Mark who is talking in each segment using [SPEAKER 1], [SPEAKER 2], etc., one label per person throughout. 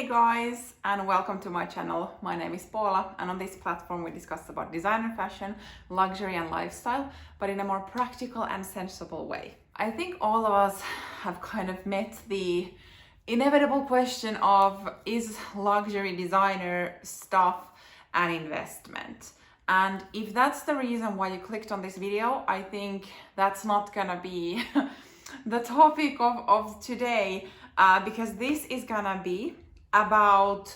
[SPEAKER 1] Hey guys, and welcome to my channel. My name is Paula, and on this platform we discuss about design and fashion, luxury and lifestyle, but in a more practical and sensible way. I think all of us have kind of met the inevitable question of, is luxury designer stuff an investment? And if that's the reason why you clicked on this video, I think that's not gonna be the topic of today, because this is gonna be about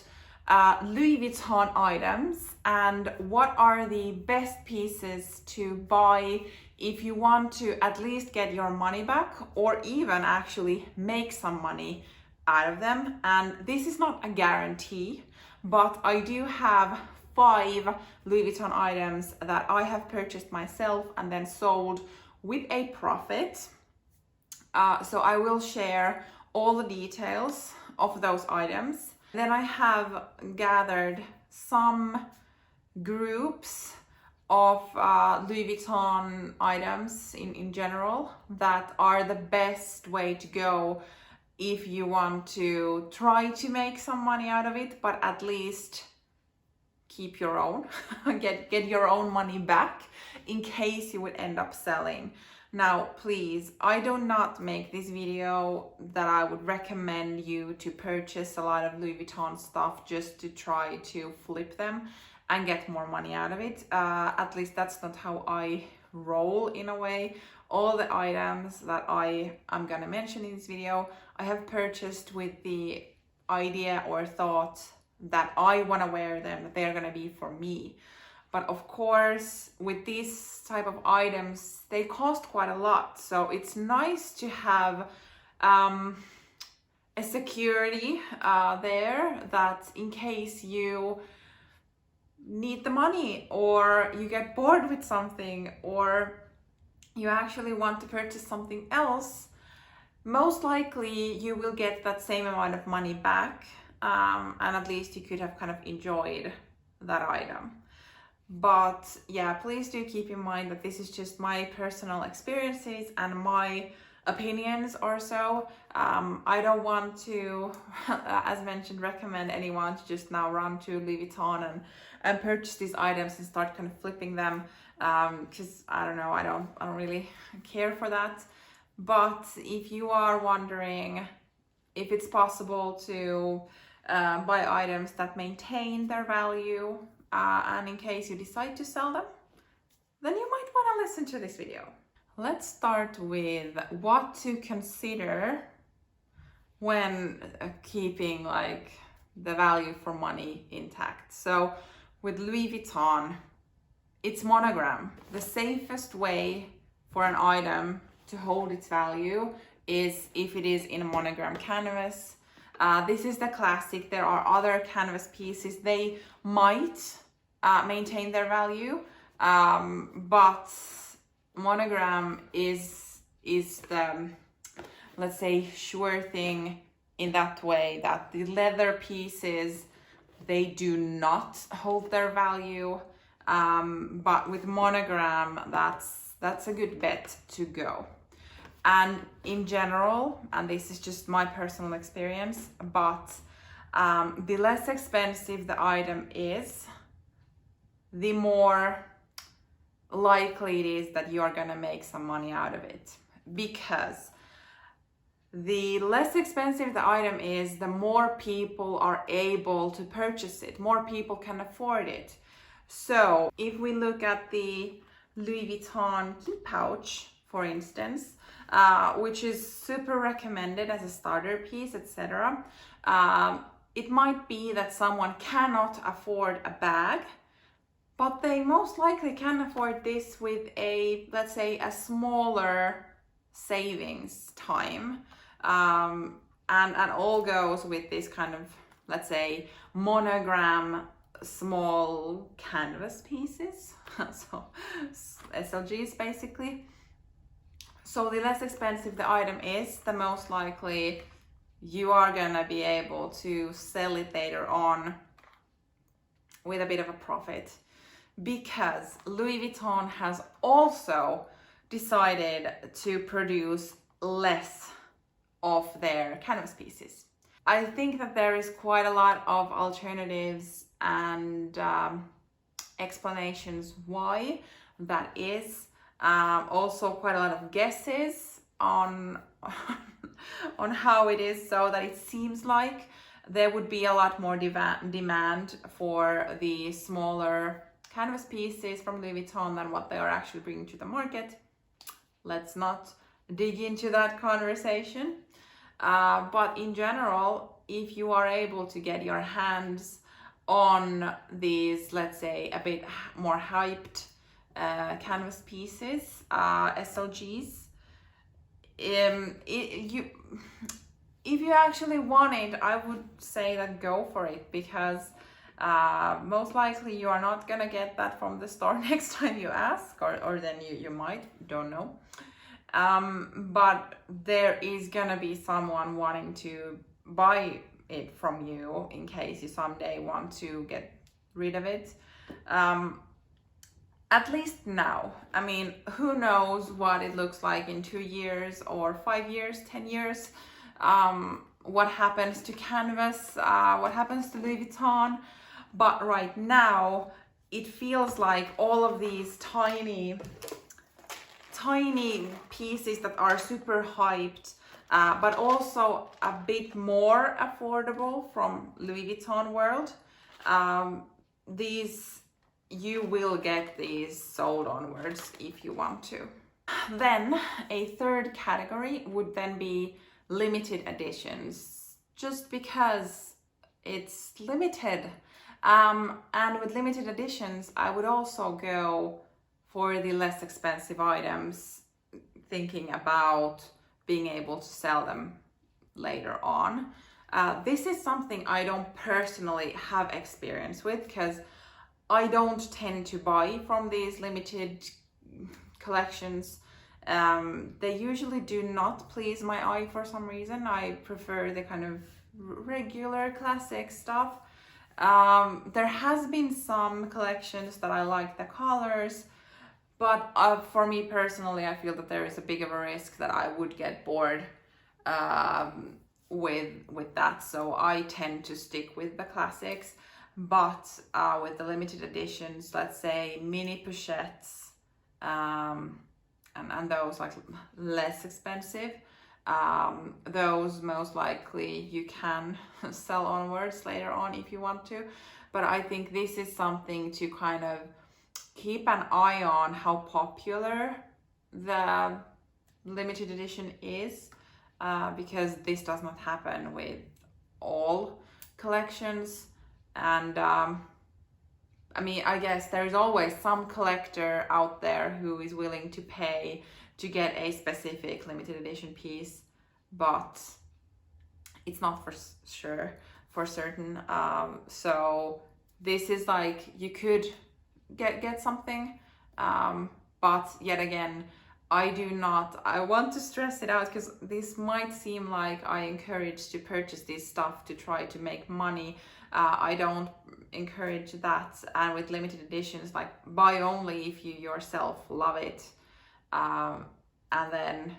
[SPEAKER 1] Louis Vuitton items and what are the best pieces to buy if you want to at least get your money back or even actually make some money out of them. And this is not a guarantee, but I do have 5 Louis Vuitton items that I have purchased myself and then sold with a profit. So I will share all the details of those items. Then I have gathered some groups of Louis Vuitton items in general that are the best way to go if you want to try to make some money out of it, but at least keep your own, get your own money back in case you would end up selling. Now, please, I do not make this video that I would recommend you to purchase a lot of Louis Vuitton stuff just to try to flip them and get more money out of it. At least that's not how I roll in a way. All the items that I am gonna mention in this video, I have purchased with the idea or thought that I wanna wear them, that they're gonna be for me. But of course, with these type of items, they cost quite a lot. So it's nice to have a security there that in case you need the money or you get bored with something or you actually want to purchase something else, most likely you will get that same amount of money back, and at least you could have kind of enjoyed that item. But yeah, please do keep in mind that this is just my personal experiences and my opinions or so. I don't want to, as mentioned, recommend anyone to just now run to Louis Vuitton and purchase these items and start kind of flipping them, because I don't know, I don't really care for that. But if you are wondering if it's possible to buy items that maintain their value, and in case you decide to sell them, then you might want to listen to this video. Let's start with what to consider when keeping like the value for money intact. So with Louis Vuitton, it's monogram. The safest way for an item to hold its value is if it is in a monogram canvas. This is the classic. There are other canvas pieces. They might maintain their value, but monogram is the, let's say, sure thing in that way that the leather pieces, they do not hold their value, but with monogram, that's a good bet to go. And in general, and this is just my personal experience, but the less expensive the item is, the more likely it is that you're gonna make some money out of it. Because the less expensive the item is, the more people are able to purchase it, more people can afford it. So if we look at the Louis Vuitton key pouch, for instance, which is super recommended as a starter piece, etc. It might be that someone cannot afford a bag, but they most likely can afford this with a, let's say, a smaller savings time. And all goes with this kind of, let's say, monogram small canvas pieces. So SLGs basically. So the less expensive the item is, the most likely you are gonna be able to sell it later on with a bit of a profit. Because Louis Vuitton has also decided to produce less of their canvas pieces. I think that there is quite a lot of alternatives and explanations why that is. Also quite a lot of guesses on on how it is, so that it seems like there would be a lot more demand for the smaller canvas pieces from Louis Vuitton than what they are actually bringing to the market. Let's not dig into that conversation. But in general, if you are able to get your hands on these, let's say, a bit more hyped canvas pieces, SLGs, if you actually want it, I would say that go for it, because most likely you are not gonna get that from the store next time you ask, or then you might, don't know. But there is gonna be someone wanting to buy it from you in case you someday want to get rid of it. At least now. I mean, who knows what it looks like in 2 years or 5 years, 10 years. What happens to canvas, what happens to Louis Vuitton. But right now, it feels like all of these tiny pieces that are super hyped, but also a bit more affordable from Louis Vuitton world. You will get these sold onwards if you want to. Then a third category would then be limited editions, just because it's limited. And with limited editions, I would also go for the less expensive items, thinking about being able to sell them later on. This is something I don't personally have experience with, because I don't tend to buy from these limited collections. They usually do not please my eye for some reason. I prefer the kind of regular classic stuff. There has been some collections that I like the colors, but for me personally, I feel that there is a big of a risk that I would get bored with that. So I tend to stick with the classics. But with the limited editions, let's say mini pochettes, and those like less expensive, those most likely you can sell onwards later on if you want to. But I think this is something to kind of keep an eye on, how popular the limited edition is, because this does not happen with all collections. And I mean, I guess there's always some collector out there who is willing to pay to get a specific limited edition piece, but it's not for certain. So this is like, you could get something, but yet again, I want to stress it out, because this might seem like I encourage to purchase this stuff to try to make money. I don't encourage that. And with limited editions, like, buy only if you yourself love it, and then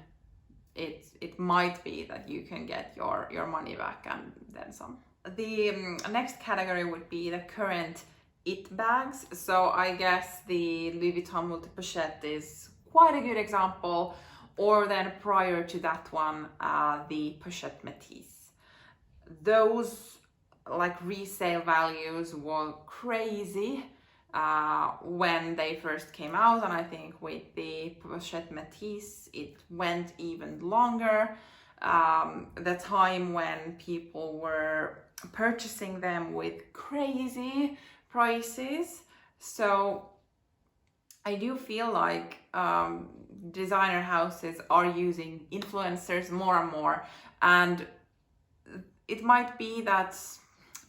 [SPEAKER 1] it might be that you can get your money back and then some. The next category would be the current it bags. So I guess the Louis Vuitton Multi Pochette is quite a good example, or then prior to that one, the Pochette Métis. Those like resale values were crazy when they first came out, and I think with the Pochette Métis it went even longer. The time when people were purchasing them with crazy prices. So I do feel like designer houses are using influencers more and more, and it might be that,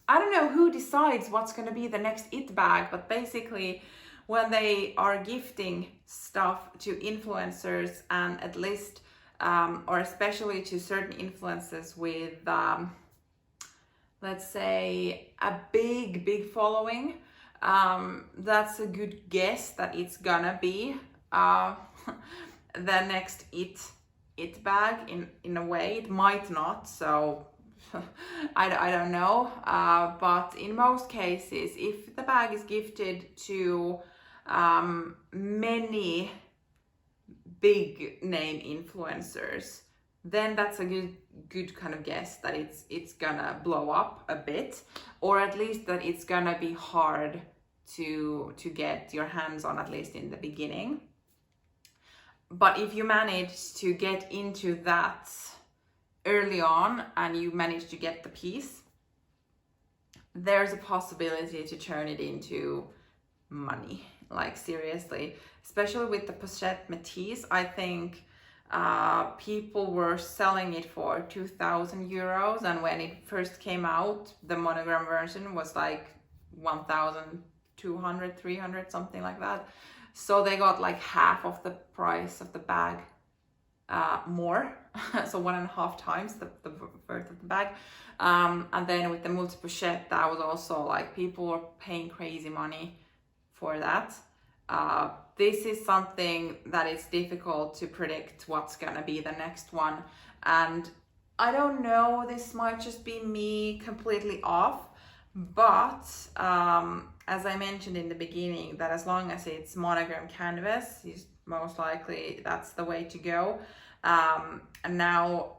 [SPEAKER 1] I don't know who decides what's going to be the next it bag, but basically when they are gifting stuff to influencers, and at least or especially to certain influencers with let's say a big following, that's a good guess that it's gonna be the next it bag. In a way, it might not, so I don't know, but in most cases, if the bag is gifted to many big name influencers, then that's a good kind of guess that it's gonna blow up a bit, or at least that it's gonna be hard to get your hands on, at least in the beginning. But if you manage to get into that early on and you manage to get the piece, there's a possibility to turn it into money, like seriously. Especially with the Pochette Métis, I think people were selling it for 2,000 euros, and when it first came out, the monogram version was like 1,200, 300, something like that. So they got like half of the price of the bag more, so 1.5 times the worth of the bag. And then with the multi-pochette, that was also like people were paying crazy money for that. This is something that is difficult to predict what's gonna be the next one. And I don't know, this might just be me completely off, but as I mentioned in the beginning, that as long as it's monogram canvas, most likely that's the way to go. And now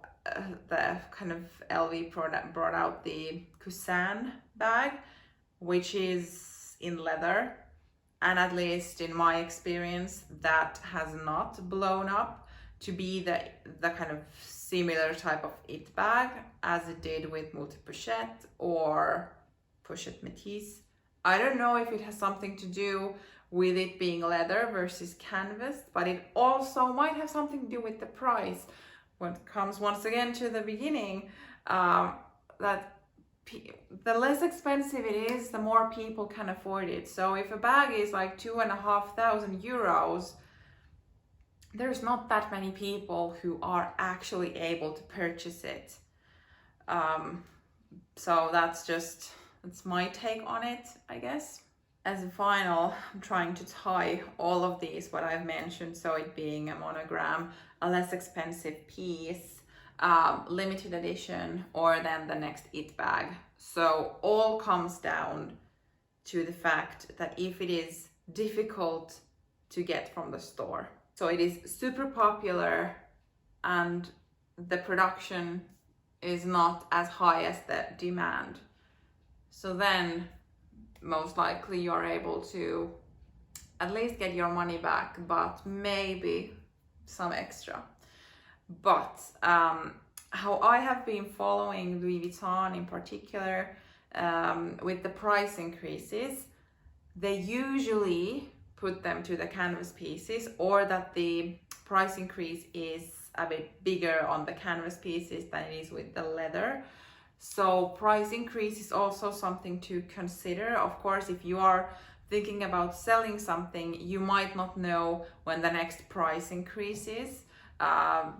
[SPEAKER 1] the kind of LV brought out the Cousin bag, which is in leather. And at least in my experience, that has not blown up to be the kind of similar type of it bag as it did with multi-pochette or Pochette Métis. I don't know if it has something to do with it being leather versus canvas, but it also might have something to do with the price. When it comes once again to the beginning, that the less expensive it is, the more people can afford it. So if a bag is like 2,500 euros, there's not that many people who are actually able to purchase it. So that's my take on it, I guess. As a final, I'm trying to tie all of these, what I've mentioned, so it being a monogram, a less expensive piece, limited edition, or then the next it bag. So all comes down to the fact that if it is difficult to get from the store, so it is super popular and the production is not as high as the demand, so then most likely you're able to at least get your money back, but maybe some extra. But how I have been following Louis Vuitton in particular, with the price increases, they usually put them to the canvas pieces, or that the price increase is a bit bigger on the canvas pieces than it is with the leather. So price increase is also something to consider. Of course, if you are thinking about selling something, you might not know when the next price increase is.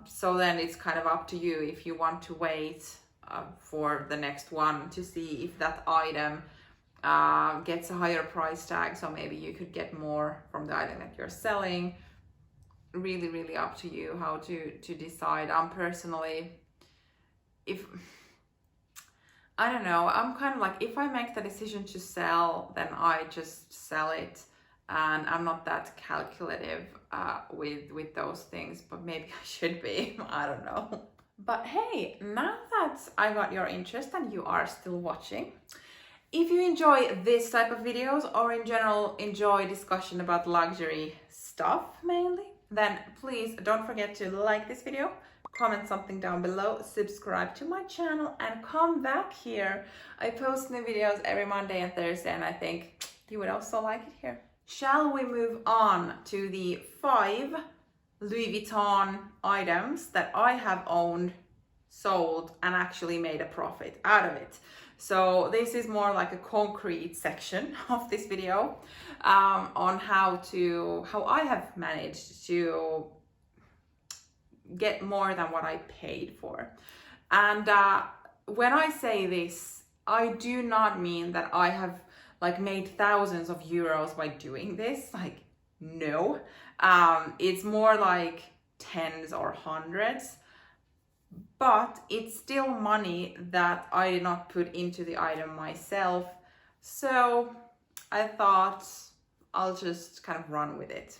[SPEAKER 1] So then it's kind of up to you if you want to wait for the next one to see if that item gets a higher price tag, so maybe you could get more from the item that you're selling. Really up to you how to decide. I'm personally, I don't know, I'm kind of like, if I make the decision to sell, then I just sell it, and I'm not that calculative with those things, but maybe I should be. I don't know. But hey, now that I got your interest and you are still watching, if you enjoy this type of videos, or in general enjoy discussion about luxury stuff mainly, then please don't forget to like this video, comment something down below, subscribe to my channel, and come back here. I post new videos every Monday and Thursday, and I think you would also like it here. Shall we move on to the 5 Louis Vuitton items that I have owned, sold, and actually made a profit out of it? So this is more like a concrete section of this video, on how I have managed to get more than what I paid for. And when I say this, I do not mean that I have like made thousands of euros by doing this. Like, no, it's more like tens or hundreds. but it's still money that I did not put into the item myself. So I thought I'll just kind of run with it.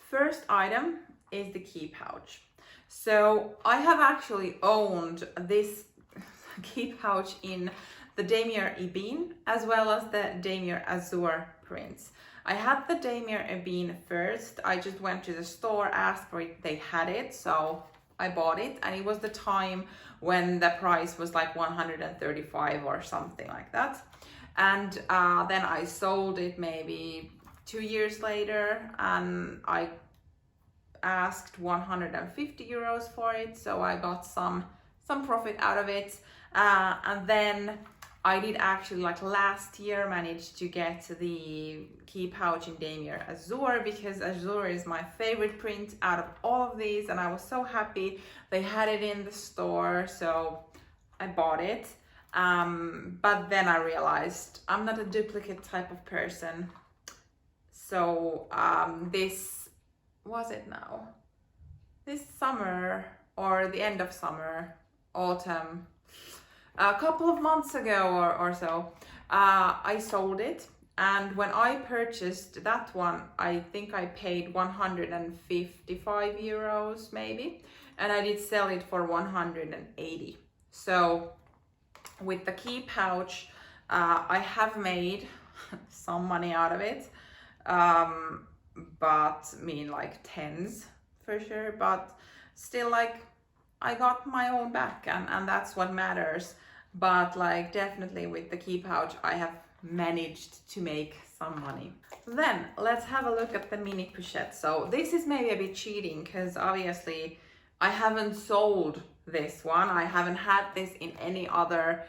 [SPEAKER 1] First item is the key pouch. So I have actually owned this key pouch in the Damier Ebene as well as the Damier Azure prints. I had the Damier Ebene first. I just went to the store, asked for it, they had it, so I bought it, and it was the time when the price was like 135 or something like that. And then I sold it maybe 2 years later, and I asked 150 euros for it, so I got some profit out of it. And then I did actually, like last year, manage to get the key pouch in Damier Azure, because Azure is my favorite print out of all of these, and I was so happy they had it in the store, so I bought it. But then I realized I'm not a duplicate type of person. So this summer or the end of summer, autumn, a couple of months ago or so, I sold it. And when I purchased that one, I think I paid 155 euros maybe, and I did sell it for 180. So with the key pouch, I have made some money out of it, but I mean like tens for sure, but still, like, I got my own back, and that's what matters. But like definitely with the key pouch, I have managed to make some money. Then let's have a look at the mini pochette. So this is maybe a bit cheating, because obviously I haven't sold this one. I haven't had this in any other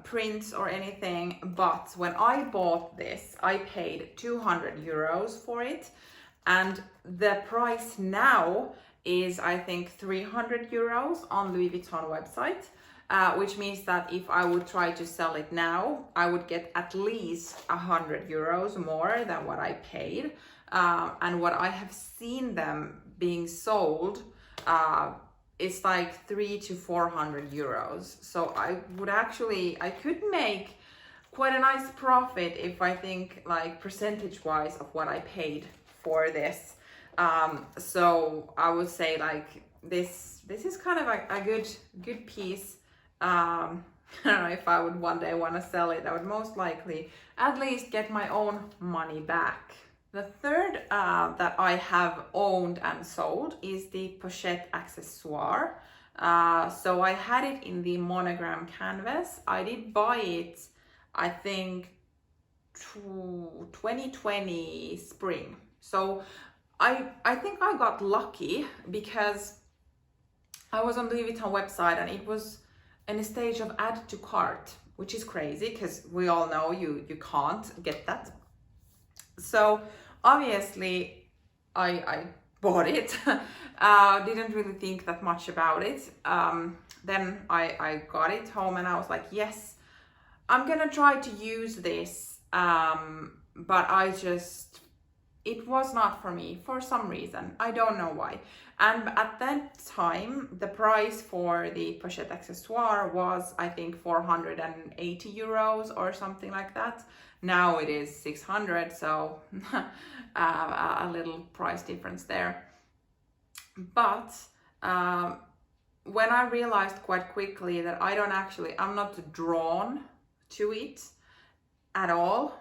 [SPEAKER 1] prints or anything, but when I bought this, I paid 200 euros for it, and the price now is, I think, 300 euros on Louis Vuitton website, which means that if I would try to sell it now, I would get at least 100 euros more than what I paid. And what I have seen them being sold, it's like 300 to 400 euros. So I could make quite a nice profit if I think like percentage wise of what I paid for this. So I would say like this is kind of a good piece. I don't know if I would one day want to sell it. I would most likely at least get my own money back. The third that I have owned and sold is the Pochette Accessoires. So I had it in the monogram canvas. I did buy it, I think, 2020 spring. So I think I got lucky, because I was on the Louis Vuitton website and it was in a stage of add to cart, which is crazy because we all know you can't get that. So obviously I bought it. Didn't really think that much about it. Then I got it home and I was like, yes, I'm gonna try to use this, but it was not for me for some reason. I don't know why. And at that time, the price for the Pochette Accessoire was, I think, 480 euros or something like that. Now it is 600, so a little price difference there. But when I realized quite quickly that I'm not drawn to it at all.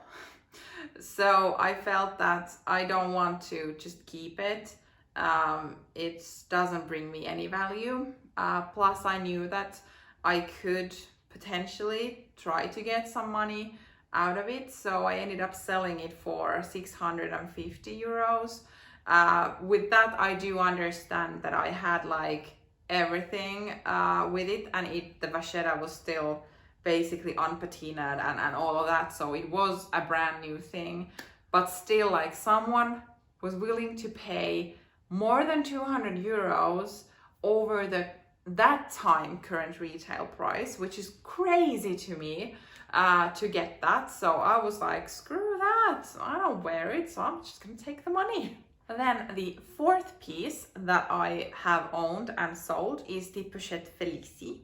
[SPEAKER 1] So I felt that I don't want to just keep it. It doesn't bring me any value. Plus I knew that I could potentially try to get some money out of it. So I ended up selling it for 650 euros. With that, I do understand that I had like everything with it, and the vachetta was still basically unpatinaed and all of that, so it was a brand new thing. But still, like, someone was willing to pay more than 200 euros over that time current retail price, which is crazy to me, to get that. So I was like, screw that, I don't wear it, so I'm just gonna take the money. Then the fourth piece that I have owned and sold is the Pochette Felicie.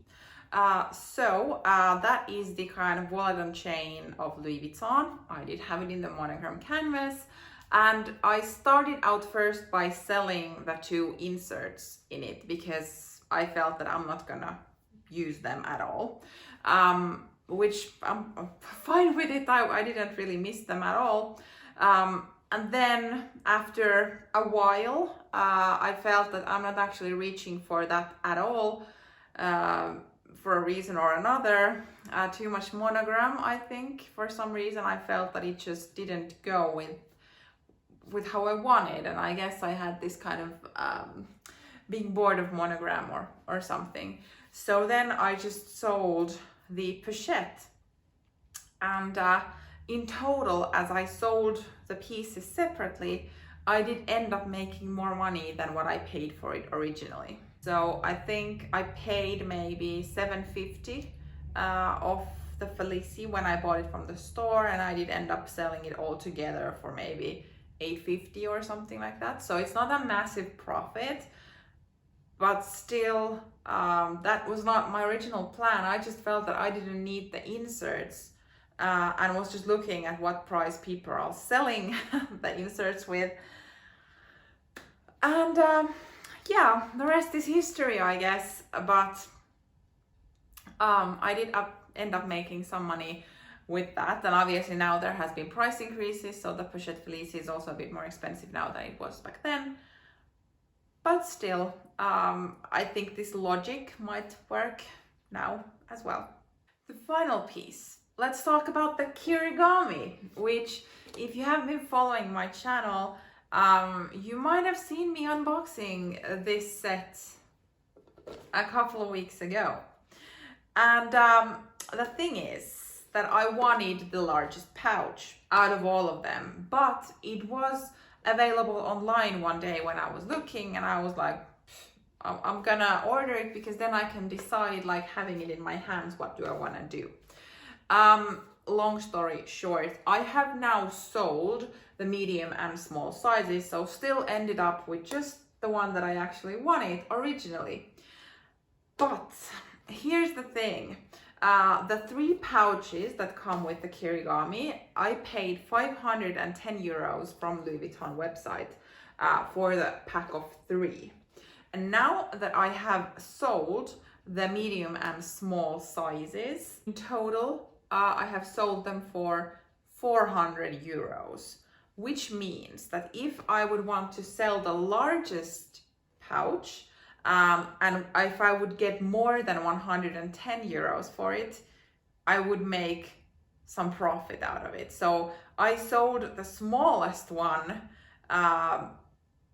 [SPEAKER 1] That is the kind of wallet and chain of Louis Vuitton. I did have it in the monogram canvas, and I started out first by selling the two inserts in it because I felt that I'm not gonna use them at all, which I'm fine with it. I didn't really miss them at all. And then after a while, I felt that I'm not actually reaching for that at all, for a reason or another. Too much monogram, I think. For some reason, I felt that it just didn't go with how I wanted. And I guess I had this kind of being bored of monogram or something. So then I just sold the Pochette. And in total, as I sold the pieces separately, I did end up making more money than what I paid for it originally. So I think I paid maybe $7.50 of the Felicie when I bought it from the store, and I did end up selling it all together for maybe $8.50 or something like that. So it's not a massive profit, but still, that was not my original plan. I just felt that I didn't need the inserts. And was just looking at what price people are selling the inserts with. And yeah, the rest is history, I guess. But I did end up making some money with that. And obviously now there has been price increases, so the Pochette Felicie is also a bit more expensive now than it was back then. But still, I think this logic might work now as well. The final piece. Let's talk about the Kirigami, which, if you have been following my channel, you might have seen me unboxing this set a couple of weeks ago. And the thing is that I wanted the largest pouch out of all of them, but it was available online one day when I was looking, and I was like, I'm gonna order it because then I can decide, like, having it in my hands, what do I want to do. Long story short, I have now sold the medium and small sizes, so still ended up with just the one that I actually wanted originally. But here's the thing, the 3 pouches that come with the Kirigami, I paid 510 euros from Louis Vuitton website for the pack of 3. And now that I have sold the medium and small sizes, in total, I have sold them for 400 euros, which means that if I would want to sell the largest pouch, and if I would get more than 110 euros for it, I would make some profit out of it. So I sold the smallest one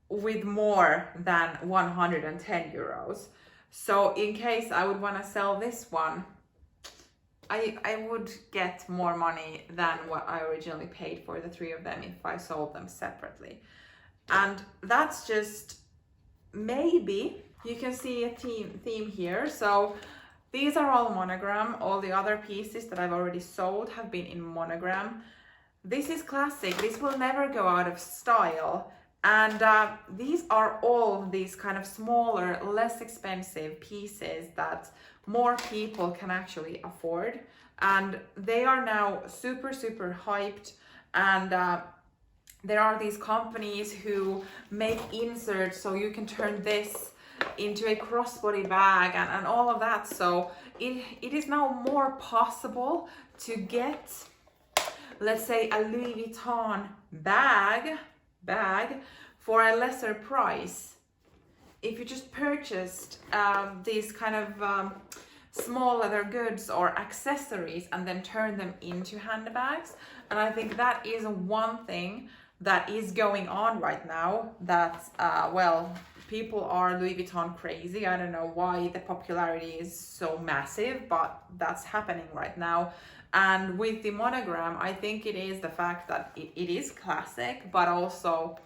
[SPEAKER 1] with more than 110 euros. So in case I would want to sell this one, I would get more money than what I originally paid for the 3 of them if I sold them separately. And that's just, maybe you can see a theme here. So these are all monogram. All the other pieces that I've already sold have been in monogram. This is classic. This will never go out of style. And these are all these kind of smaller, less expensive pieces that more people can actually afford. And they are now super, super hyped. And there are these companies who make inserts so you can turn this into a crossbody bag and all of that. So it is now more possible to get, let's say, a Louis Vuitton bag for a lesser price if you just purchased these kind of small leather goods or accessories and then turn them into handbags. And I think that is one thing that is going on right now, that well, people are Louis Vuitton crazy. I don't know why the popularity is so massive, but that's happening right now. And with the monogram, I think it is the fact that it is classic, but also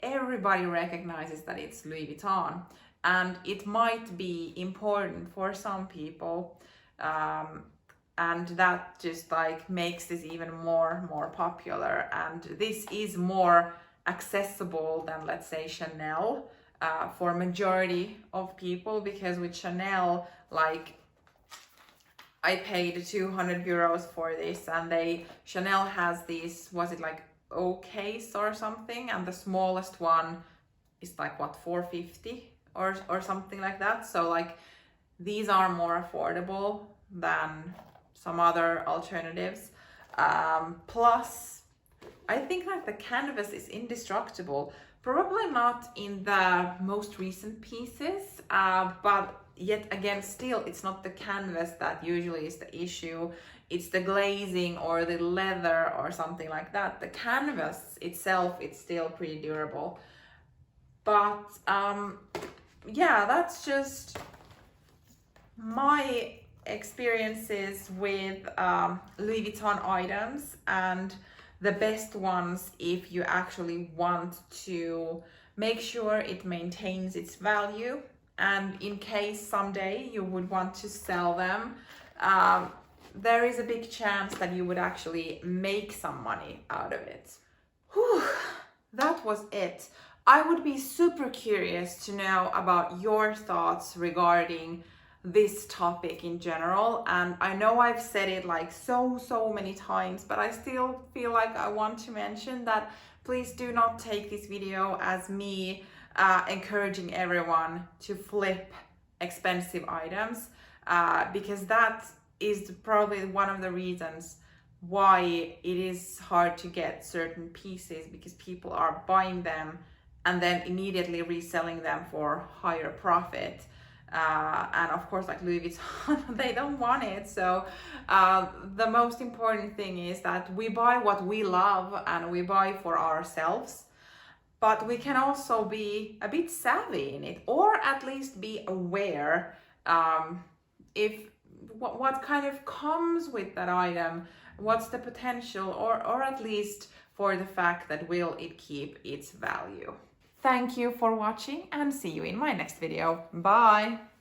[SPEAKER 1] everybody recognizes that it's Louis Vuitton, and it might be important for some people, and that just like makes this even more popular. And this is more accessible than, let's say, Chanel for majority of people, because with Chanel, like, I paid 200 euros for this, and Chanel has these, was it like O case or something, and the smallest one is like what, 450 or something like that. So like these are more affordable than some other alternatives. Plus I think like the canvas is indestructible. Probably not in the most recent pieces, but yet again, still, it's not the canvas that usually is the issue. It's the glazing or the leather or something like that. The canvas itself, it's still pretty durable. But yeah, that's just my experiences with Louis Vuitton items, and the best ones if you actually want to make sure it maintains its value, and in case someday you would want to sell them, there is a big chance that you would actually make some money out of it. Whew, that was it. I would be super curious to know about your thoughts regarding this topic in general, and I know I've said it like so many times, but I still feel like I want to mention that please do not take this video as me encouraging everyone to flip expensive items, because that is probably one of the reasons why it is hard to get certain pieces, because people are buying them and then immediately reselling them for higher profit. And of course, like Louis Vuitton, they don't want it. So the most important thing is that we buy what we love and we buy for ourselves, but we can also be a bit savvy in it, or at least be aware if what kind of comes with that item, what's the potential, or at least for the fact that will it keep its value. Thank you for watching, and see you in my next video. Bye!